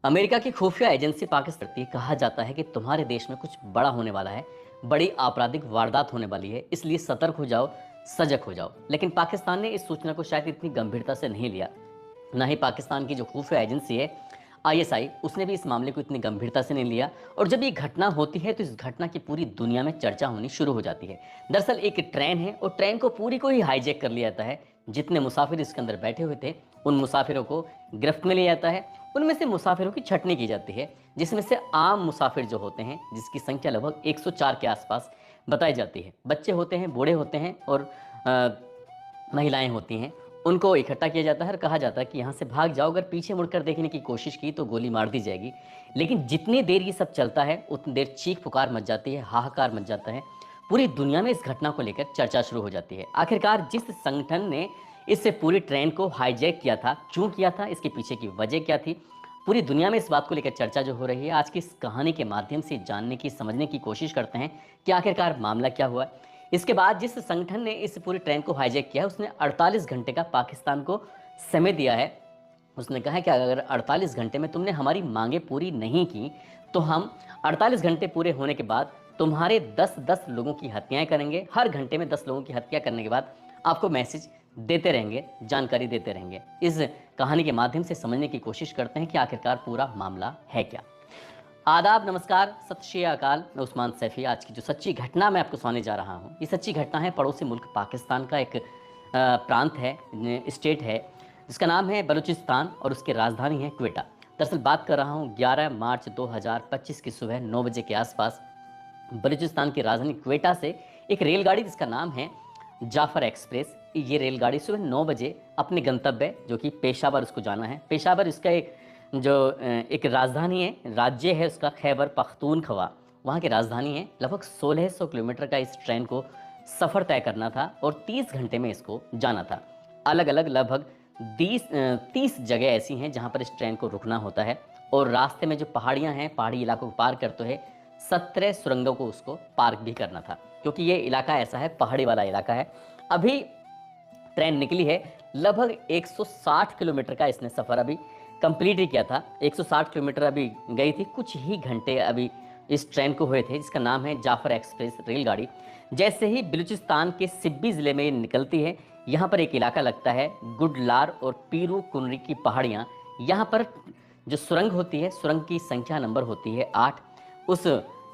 America की खुफिया agency Pakistan कहा जाता है कि तुम्हारे देश में कुछ बड़ा होने वाला है, बड़ी आपराधिक वारदात होने वाली है, इसलिए सतर्क हो जाओ, सजग हो जाओ। लेकिन पाकिस्तान ने इस सूचना को शायद इतनी गंभीरता से नहीं लिया। ना ही पाकिस्तान की जो खुफिया एजेंसी है आईएसआई, उसने भी इस मामले को इतनी गंभीरता से नहीं लिया। और जब ये घटना होती है तो इस घटना की पूरी दुनिया में चर्चा होनी शुरू हो जाती है। दरअसल एक ट्रेन है और ट्रेन को पूरी को ही हाईजैक कर लिया जाता है। जितने मुसाफिर इसके अंदर बैठे हुए थे उन मुसाफिरों को गिरफ्त में लिया जाता है। उनमें से मुसाफिरों की छटनी की जाती है, जिसमें से आम मुसाफिर जो होते हैं, जिसकी संख्या लगभग 104 के आसपास बताई जाती है। बच्चे होते हैं, बूढ़े होते हैं और महिलाएं होती हैं। उनको इकट्ठा किया जाता है और कहा जाता है कि यहाँ से भाग जाओ, अगर पीछे मुड़कर देखने की कोशिश की तो गोली मार दी जाएगी। लेकिन जितनी देर ये सब चलता है उतनी देर चीख पुकार मच जाती है, हाहाकार मच जाता है। पूरी दुनिया में इस घटना को लेकर चर्चा शुरू हो जाती है। आखिरकार जिस संगठन ने इससे पूरी ट्रेन को हाईजैक किया था, क्यों किया था, इसके पीछे की वजह क्या थी, पूरी दुनिया में इस बात को लेकर चर्चा जो हो रही है, आज की इस कहानी के माध्यम से जानने की, समझने की कोशिश करते हैं कि आखिरकार मामला क्या हुआ। इसके बाद जिस संगठन ने इस पूरी ट्रेन को हाईजैक किया है, उसने 48 घंटे का पाकिस्तान को समय दिया है। उसने कहा है कि अगर 48 घंटे में तुमने हमारी मांगे पूरी नहीं की तो हम 48 घंटे पूरे होने के बाद तुम्हारे 10-10 लोगों की हत्याएं करेंगे। हर घंटे में 10 लोगों की हत्या करने के बाद आपको मैसेज देते रहेंगे, जानकारी देते रहेंगे। इस कहानी के माध्यम से समझने की कोशिश करते हैं कि आखिरकार पूरा मामला है क्या। आदाब, नमस्कार, सत श्री अकाल। मैं उस्मान सैफी। आज की जो सच्ची घटना मैं आपको सुनाने जा रहा हूँ, ये सच्ची घटना है पड़ोसी मुल्क पाकिस्तान का एक प्रांत है, स्टेट है, जिसका नाम है बलूचिस्तान और उसकी राजधानी है क्वेटा। दरअसल बात कर रहा हूँ 11 मार्च 2025 की सुबह 9 बजे के आसपास बलूचिस्तान की राजधानी क्वेटा से एक रेलगाड़ी जिसका नाम है जाफर एक्सप्रेस, ये रेलगाड़ी सुबह 9 बजे अपने गंतव्य जो कि पेशावर उसको जाना है। पेशावर इसका एक राजधानी है, राज्य है उसका खैबर पख्तूनख्वा, वहाँ की राजधानी है। लगभग 1600 किलोमीटर का इस ट्रेन को सफ़र तय करना था और 30 घंटे में इसको जाना था। अलग अलग लगभग 30 जगह ऐसी हैं जहाँ पर इस ट्रेन को रुकना होता है। और रास्ते में जो पहाड़ियाँ हैं, पहाड़ी इलाकों को पार करते हुए 17 सुरंगों को उसको पार भी करना था, क्योंकि ये इलाका ऐसा है, पहाड़ी वाला इलाका है। अभी ट्रेन निकली है, लगभग 160 किलोमीटर का इसने सफ़र अभी कंप्लीट ही किया था। 160 किलोमीटर अभी गई थी, कुछ ही घंटे अभी इस ट्रेन को हुए थे, जिसका नाम है जाफर एक्सप्रेस रेलगाड़ी। जैसे ही बलूचिस्तान के सिब्बी ज़िले में निकलती है, यहाँ पर एक इलाका लगता है गुडलार और पीरू कुनरी की पहाड़ियाँ। यहाँ पर जो सुरंग होती है, सुरंग की संख्या नंबर होती है 8। उस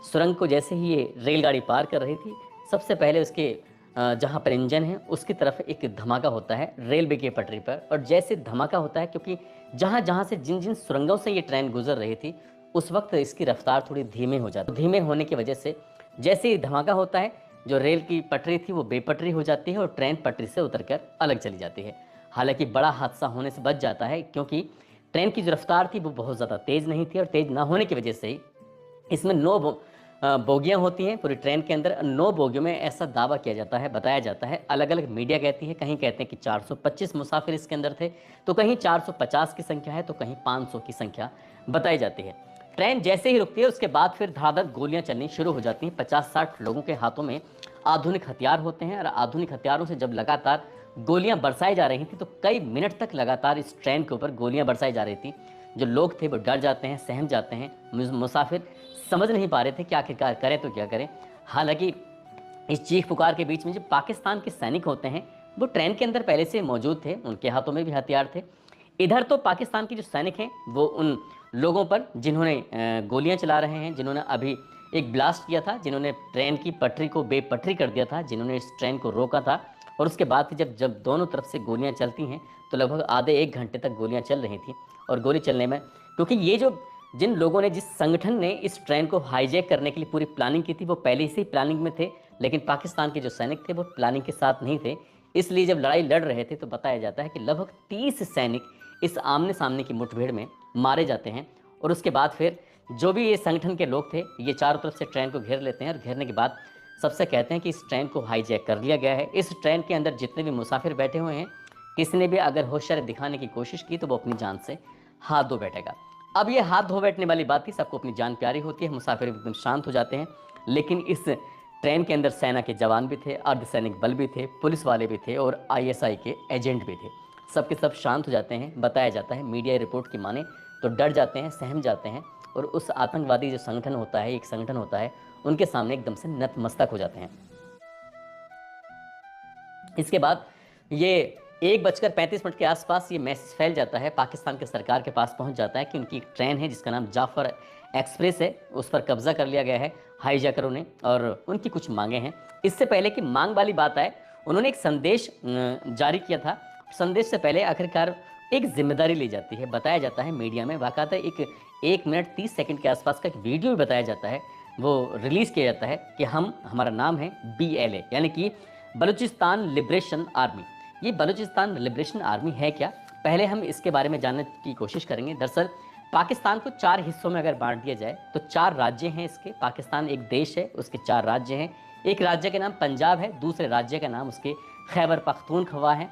सुरंग को जैसे ही ये रेलगाड़ी पार कर रही थी, सबसे पहले उसके जहाँ पर इंजन है उसकी तरफ एक धमाका होता है रेलवे की पटरी पर। और जैसे धमाका होता है, क्योंकि जहाँ जहाँ से जिन जिन सुरंगों से ये ट्रेन गुजर रही थी उस वक्त इसकी रफ्तार थोड़ी धीमे हो जाती है। धीमे होने की वजह से जैसे ही धमाका होता है, जो रेल की पटरी थी वो बेपटरी हो जाती है और ट्रेन पटरी से उतरकर अलग चली जाती है। हालांकि बड़ा हादसा होने से बच जाता है, क्योंकि ट्रेन की जो रफ्तार थी वो बहुत ज़्यादा तेज़ नहीं थी और तेज़ ना होने की वजह से ही इसमें 9 बोगियाँ होती हैं पूरी ट्रेन के अंदर। 9 बोगियों में ऐसा दावा किया जाता है, बताया जाता है, अलग अलग मीडिया कहती है, कहीं कहते हैं कि 425 मुसाफिर इसके अंदर थे, तो कहीं 450 की संख्या है, तो कहीं 500 की संख्या बताई जाती है। ट्रेन जैसे ही रुकती है उसके बाद फिर धड़ाधड़ गोलियां चलनी शुरू हो जाती हैं। 50-60 लोगों के हाथों में आधुनिक हथियार होते हैं और आधुनिक हथियारों से जब लगातार गोलियां बरसाई जा रही थी तो कई मिनट तक लगातार इस ट्रेन के ऊपर गोलियां बरसाई जा रही थी। जो लोग थे वो डर जाते हैं, सहम जाते हैं। मुसाफिर समझ नहीं पा रहे थे कि आखिरकार करें तो क्या करें। हालांकि इस चीख पुकार के बीच में जो पाकिस्तान के सैनिक होते हैं वो ट्रेन के अंदर पहले से मौजूद थे, उनके हाथों में भी हथियार थे। इधर तो पाकिस्तान के जो सैनिक हैं वो उन लोगों पर जिन्होंने गोलियां चला रहे हैं, जिन्होंने अभी एक ब्लास्ट किया था, जिन्होंने ट्रेन की पटरी को बेपटरी कर दिया था, जिन्होंने इस ट्रेन को रोका था। और उसके बाद जब जब दोनों तरफ से गोलियां चलती हैं तो लगभग आधे 1 घंटे तक गोलियां चल रही थी। और गोली चलने में, क्योंकि ये जो जिन लोगों ने, जिस संगठन ने इस ट्रेन को हाईजैक करने के लिए पूरी प्लानिंग की थी, वो पहले से ही प्लानिंग में थे, लेकिन पाकिस्तान के जो सैनिक थे वो प्लानिंग के साथ नहीं थे। इसलिए जब लड़ाई लड़ रहे थे तो बताया जाता है कि लगभग 30 सैनिक इस आमने सामने की मुठभेड़ में मारे जाते हैं। और उसके बाद फिर जो भी ये संगठन के लोग थे ये चारों तरफ से ट्रेन को घेर लेते हैं और घेरने के बाद सबसे कहते हैं कि इस ट्रेन को हाईजैक कर लिया गया है। इस ट्रेन के अंदर जितने भी मुसाफिर बैठे हुए हैं, किसी ने भी अगर होशियारी दिखाने की कोशिश की तो वो अपनी जान से हाथ धो बैठेगा। अब ये हाथ धो बैठने वाली बात थी, सबको अपनी जान प्यारी होती है, मुसाफिर एकदम शांत हो जाते हैं। लेकिन इस ट्रेन के अंदर सेना के जवान भी थे, अर्धसैनिक बल भी थे, पुलिस वाले भी थे और आईएसआई के एजेंट भी थे। सबके सब शांत हो जाते हैं। बताया जाता है, मीडिया रिपोर्ट की माने तो डर जाते हैं, सहम जाते हैं और उस आतंकवादी जो संगठन होता है, एक संगठन होता है, उनके सामने एकदम से नतमस्तक हो जाते हैं। इसके बाद ये 1:35 के आसपास ये मैसेज फैल जाता है, पाकिस्तान की सरकार के पास पहुंच जाता है कि उनकी एक ट्रेन है जिसका नाम जाफर एक्सप्रेस है, उस पर कब्जा कर लिया गया है हाईजैकरों ने और उनकी कुछ मांगे हैं। इससे पहले कि मांग वाली बात आए, उन्होंने एक संदेश जारी किया था। संदेश से पहले आखिरकार एक जिम्मेदारी ली जाती है, बताया जाता है मीडिया में, बाकायदा एक 1 मिनट 30 सेकंड के आसपास का एक वीडियो भी बताया जाता है, वो रिलीज़ किया जाता है कि हमारा नाम है BLA, यानी कि बलूचिस्तान लिबरेशन आर्मी। ये बलूचिस्तान लिबरेशन आर्मी है क्या, पहले हम इसके बारे में जानने की कोशिश करेंगे। दरअसल पाकिस्तान को 4 हिस्सों में अगर बांट दिया जाए तो 4 राज्य हैं इसके। पाकिस्तान एक देश है, उसके 4 राज्य हैं। एक राज्य का नाम पंजाब है, दूसरे राज्य का नाम उसके खैबर पख्तूनख्वा है,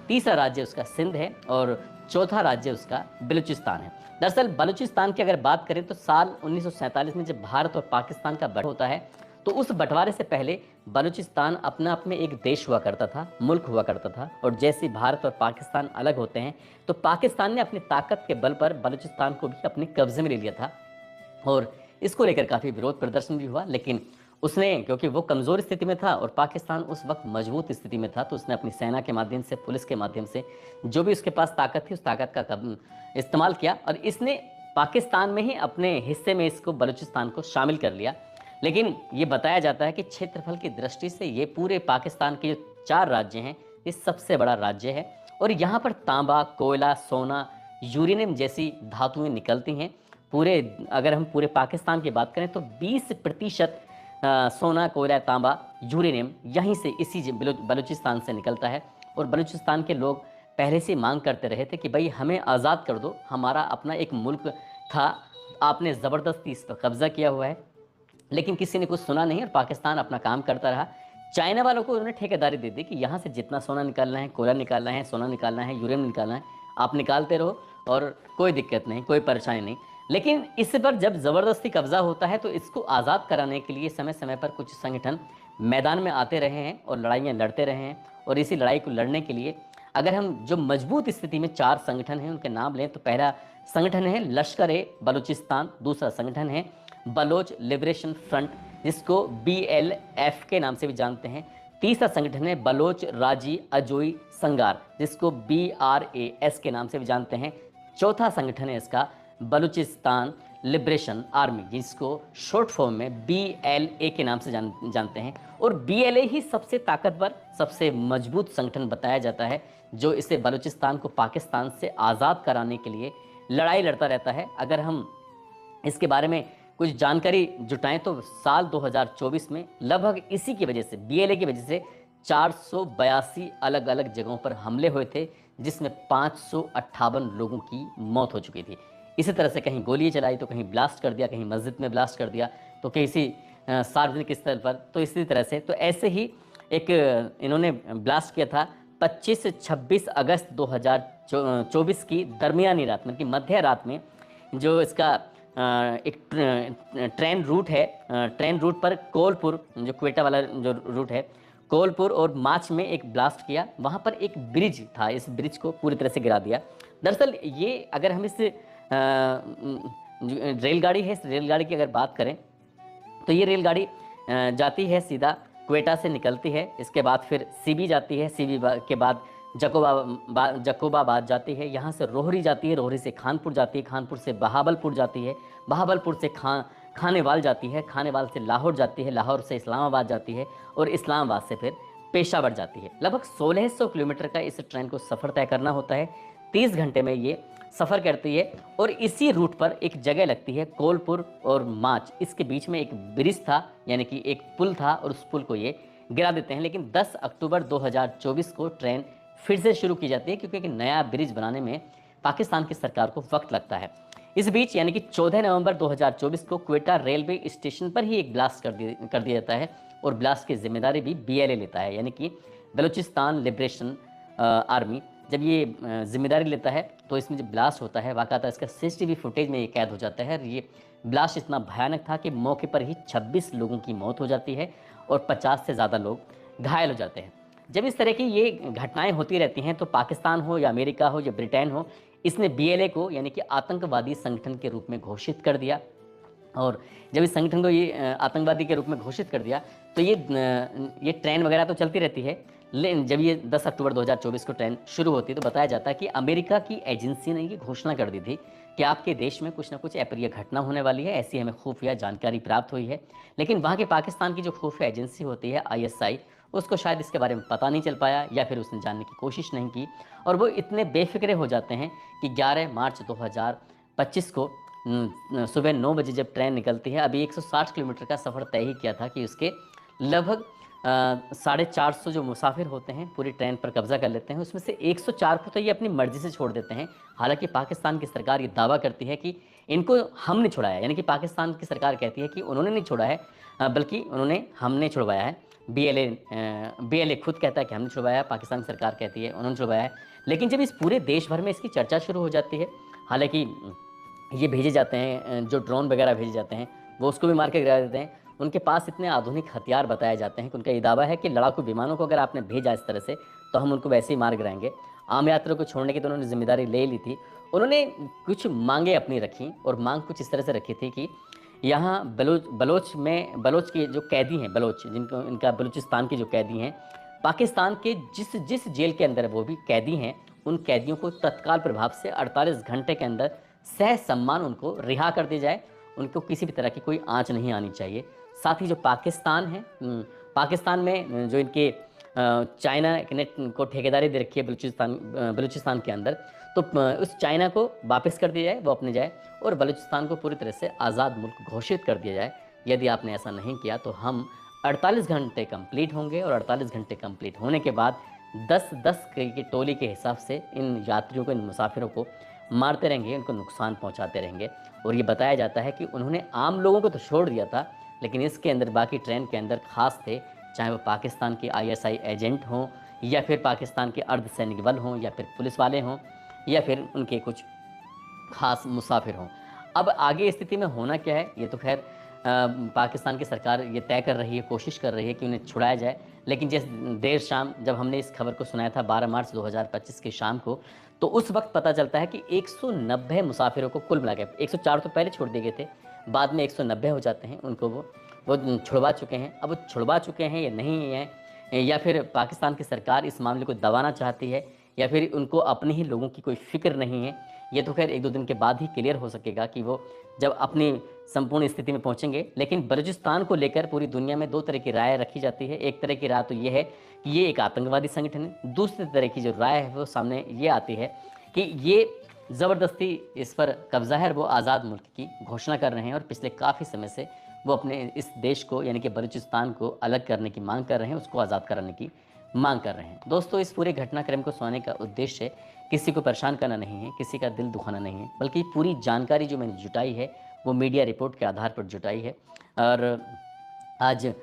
तीसरा राज्य उसका सिंध है और चौथा राज्य उसका बलूचिस्तान है। दरअसल बलूचिस्तान की अगर बात करें तो साल 1947 में जब भारत और पाकिस्तान का बंटवारा होता है तो उस बंटवारे से पहले बलूचिस्तान अपना आप में एक देश हुआ करता था, मुल्क हुआ करता था। और जैसे भारत और पाकिस्तान अलग होते हैं तो पाकिस्तान ने अपनी ताकत के बल पर बलूचिस्तान को भी अपने कब्जे में ले लिया था और इसको लेकर काफ़ी विरोध प्रदर्शन भी हुआ। लेकिन उसने, क्योंकि वो कमज़ोर स्थिति में था और पाकिस्तान उस वक्त मजबूत स्थिति में था, तो उसने अपनी सेना के माध्यम से, पुलिस के माध्यम से, जो भी उसके पास ताकत थी उस ताकत का इस्तेमाल किया और इसने पाकिस्तान में ही अपने हिस्से में इसको बलूचिस्तान को शामिल कर लिया। लेकिन ये बताया जाता है कि क्षेत्रफल की दृष्टि से ये पूरे पाकिस्तान के जो 4 राज्य हैं, ये सबसे बड़ा राज्य है और यहाँ पर तांबा, कोयला, सोना, यूरेनियम जैसी धातुएं निकलती हैं। अगर हम पूरे पाकिस्तान की बात करें तो 20% सोना, कोयला, तांबा, यूरेनियम यहीं से, इसी बलूचिस्तान से निकलता है। और बलूचिस्तान के लोग पहले से मांग करते रहे थे कि भाई हमें आज़ाद कर दो, हमारा अपना एक मुल्क था, आपने ज़बरदस्ती इस पर कब्ज़ा किया हुआ है। लेकिन किसी ने कुछ सुना नहीं और पाकिस्तान अपना काम करता रहा। चाइना वालों को उन्होंने ठेकेदारी दे दी कि यहाँ से जितना सोना निकालना है, कोयला निकालना है, सोना निकालना है, यूरेनियम निकालना है, आप निकालते रहो और कोई दिक्कत नहीं, कोई परेशानी नहीं। लेकिन इस पर जब ज़बरदस्ती कब्ज़ा होता है तो इसको आज़ाद कराने के लिए समय समय पर कुछ संगठन मैदान में आते रहे हैं और लड़ाइयाँ लड़ते रहे हैं। और इसी लड़ाई को लड़ने के लिए अगर हम जो मजबूत स्थिति में 4 संगठन हैं उनके नाम लें तो पहला संगठन है लश्कर-ए-बलूचिस्तान, दूसरा संगठन है बलोच लिबरेशन फ्रंट जिसको BLF के नाम से भी जानते हैं, तीसरा संगठन है बलोच राजी अजोई संगार जिसको BRAS के नाम से भी जानते हैं, चौथा संगठन है इसका बलूचिस्तान लिबरेशन आर्मी जिसको शॉर्ट फॉर्म में BLA के नाम से जानते हैं। और BLA ही सबसे ताकतवर, सबसे मजबूत संगठन बताया जाता है जो इसे बलूचिस्तान को पाकिस्तान से आज़ाद कराने के लिए लड़ाई लड़ता रहता है। अगर हम इसके बारे में कुछ जानकारी जुटाएं तो साल 2024 में लगभग इसी की वजह से, BLA की वजह से 482 अलग अलग जगहों पर हमले हुए थे जिसमें 558 लोगों की मौत हो चुकी थी। इसी तरह से कहीं गोली चलाई तो कहीं ब्लास्ट कर दिया, कहीं मस्जिद में ब्लास्ट कर दिया तो किसी सार्वजनिक स्थल पर, तो इसी तरह से तो ऐसे ही एक इन्होंने ब्लास्ट किया था 25-26 अगस्त 2024 की दरमियानी रात में, कि मध्य रात में, जो इसका एक ट्रेन रूट है, ट्रेन रूट पर कोलपुर, जो क्वेटा वाला जो रूट है, कोलपुर और मार्च में एक ब्लास्ट किया। वहाँ पर एक ब्रिज था, इस ब्रिज को पूरी तरह से गिरा दिया। दरअसल ये अगर हम इस रेलगाड़ी है, इस रेलगाड़ी की अगर बात करें तो ये रेलगाड़ी जाती है सीधा क्वेटा से निकलती है, इसके बाद फिर सीबी जाती है, सीबी के बाद जकोबाबाद जाती है, यहाँ से रोहरी जाती है, रोहरी से खानपुर जाती है, खानपुर से बहावलपुर जाती है, बहावलपुर से खानेवाल जाती है, खानेवाल से लाहौर जाती है, लाहौर से इस्लामाबाद जाती है और इस्लामाबाद से फिर पेशावर जाती है। लगभग 1600 किलोमीटर का इस ट्रेन को सफ़र तय करना होता है, 30 घंटे में ये सफ़र करती है। और इसी रूट पर एक जगह लगती है कोलपुर और माच, इसके बीच में एक ब्रिज था, यानी कि एक पुल था और उस पुल को ये गिरा देते हैं। लेकिन 10 अक्टूबर 2024 को ट्रेन फिर से शुरू की जाती है क्योंकि एक नया ब्रिज बनाने में पाकिस्तान की सरकार को वक्त लगता है। इस बीच यानी कि 14 नवंबर 2024 को क्वेटा रेलवे स्टेशन पर ही एक ब्लास्ट कर दिया जाता है और ब्लास्ट की जिम्मेदारी भी BLA लेता है, यानी कि बलूचिस्तान लिबरेशन आर्मी। जब ये जिम्मेदारी लेता है तो इसमें जब ब्लास्ट होता है, वाक़ाता इसका CCTV फुटेज में ये कैद हो जाता है। ये ब्लास्ट इतना भयानक था कि मौके पर ही 26 लोगों की मौत हो जाती है और 50 से ज़्यादा लोग घायल हो जाते हैं। जब इस तरह की ये घटनाएं होती रहती हैं तो पाकिस्तान हो या अमेरिका हो या ब्रिटेन हो, इसने बीएलए को यानी कि आतंकवादी संगठन के रूप में घोषित कर दिया। और जब इस संगठन को ये आतंकवादी के रूप में घोषित कर दिया, तो ये ट्रेन वगैरह तो चलती रहती है, लेकिन जब ये 10 अक्टूबर 2024 को ट्रेन शुरू होती है तो बताया जाता है कि अमेरिका की एजेंसी ने ये घोषणा कर दी थी कि आपके देश में कुछ ना कुछ अप्रिय घटना होने वाली है, ऐसी हमें खुफिया जानकारी प्राप्त हुई है। लेकिन वहाँ के पाकिस्तान की जो खुफिया एजेंसी होती है आईएसआई, उसको शायद इसके बारे में पता नहीं चल पाया या फिर उसने जानने की कोशिश नहीं की, और वो इतने बेफिक्रे हो जाते हैं कि 11 मार्च 2025 को सुबह 9 बजे जब ट्रेन निकलती है, अभी 160 किलोमीटर का सफ़र तय ही किया था कि उसके लगभग 450 जो मुसाफिर होते हैं पूरी ट्रेन पर कब्जा कर लेते हैं। उसमें से 104 को तो ये अपनी मर्जी से छोड़ देते हैं। हालांकि पाकिस्तान की सरकार ये दावा करती है कि इनको हमने छुड़ाया, यानी कि पाकिस्तान की सरकार कहती है कि उन्होंने नहीं छोड़ा है, बल्कि हमने छुड़वाया है। बीएलए खुद कहता है कि हमने छुड़वाया, पाकिस्तान की सरकार कहती है उन्होंने छुड़वाया है। लेकिन जब इस पूरे देश भर में इसकी चर्चा शुरू हो जाती है, हालांकि ये भेजे जाते हैं, जो ड्रोन वगैरह भेजे जाते हैं वो उसको भी मार के गिरा देते हैं। उनके पास इतने आधुनिक हथियार बताए जाते हैं कि उनका ये दावा है कि लड़ाकू विमानों को अगर आपने भेजा इस तरह से तो हम उनको वैसे ही मार गिराएंगे। आम यात्रियों को छोड़ने की तो उन्होंने जिम्मेदारी ले ली थी। उन्होंने कुछ मांगे अपनी रखी, और मांग कुछ इस तरह से रखी थी कि यहाँ बलोच के जो कैदी हैं, बलोच जिनको इनका बलूचिस्तान के जो कैदी हैं, पाकिस्तान के जिस जिस जेल के अंदर वो भी कैदी हैं, उन कैदियों को तत्काल प्रभाव से 48 घंटे के अंदर सह सम्मान उनको रिहा कर दिया जाए। उनको किसी भी तरह की कोई आंच नहीं आनी चाहिए। साथ ही जो पाकिस्तान है, पाकिस्तान में जो इनके चाइना ने को ठेकेदारी दे रखी है बलूचिस्तान के अंदर, तो उस चाइना को वापस कर दिया जाए, वो अपने जाए, और बलूचिस्तान को पूरी तरह से आज़ाद मुल्क घोषित कर दिया जाए। यदि आपने ऐसा नहीं किया तो हम 48 घंटे कंप्लीट होंगे, और 48 घंटे कंप्लीट होने के बाद 10-10 की टोली के हिसाब से इन यात्रियों को, इन मुसाफिरों को मारते रहेंगे, उनको नुकसान पहुंचाते रहेंगे। और ये बताया जाता है कि उन्होंने आम लोगों को तो छोड़ दिया था, लेकिन इसके अंदर बाकी ट्रेन के अंदर खास थे, चाहे वो पाकिस्तान के आईएसआई एजेंट हों, या फिर पाकिस्तान के अर्धसैनिक बल हों, या फिर पुलिस वाले हों, या फिर उनके कुछ खास मुसाफिर हों। अब आगे स्थिति में होना क्या है, ये तो खैर पाकिस्तान की सरकार ये तय कर रही है, कोशिश कर रही है कि उन्हें छुड़ाया जाए। लेकिन जिस देर शाम जब हमने इस खबर को सुनाया था 12 मार्च 2025 की शाम को, तो उस वक्त पता चलता है कि 190 मुसाफिरों को कुल मिला के, 104 तो पहले छोड़ दिए गए थे, बाद में 190 हो जाते हैं, उनको वो छुड़वा चुके हैं। अब वो छुड़वा चुके हैं या नहीं है, या फिर पाकिस्तान की सरकार इस मामले को दबाना चाहती है, या फिर उनको अपने ही लोगों की कोई फिक्र नहीं है, ये तो खैर 1-2 दिन के बाद ही क्लियर हो सकेगा कि वो जब अपनी संपूर्ण स्थिति में पहुंचेंगे। लेकिन बलूचिस्तान को लेकर पूरी दुनिया में 2 तरह की राय रखी जाती है। एक तरह की राय तो ये है कि ये एक आतंकवादी संगठन है। दूसरी तरह की जो राय है वो सामने ये आती है कि ये ज़बरदस्ती इस पर कब्जा है, वो आज़ाद मुल्क की घोषणा कर रहे हैं, और पिछले काफ़ी समय से वो अपने इस देश को यानी कि बलूचिस्तान को अलग करने की मांग कर रहे हैं, उसको आज़ाद कराने की मांग कर रहे हैं। दोस्तों, इस पूरे घटनाक्रम को सुनाने का उद्देश्य किसी को परेशान करना नहीं है, किसी का दिल दुखाना नहीं है, बल्कि पूरी जानकारी जो मैंने जुटाई है वो मीडिया रिपोर्ट के आधार पर जुटाई है। और आज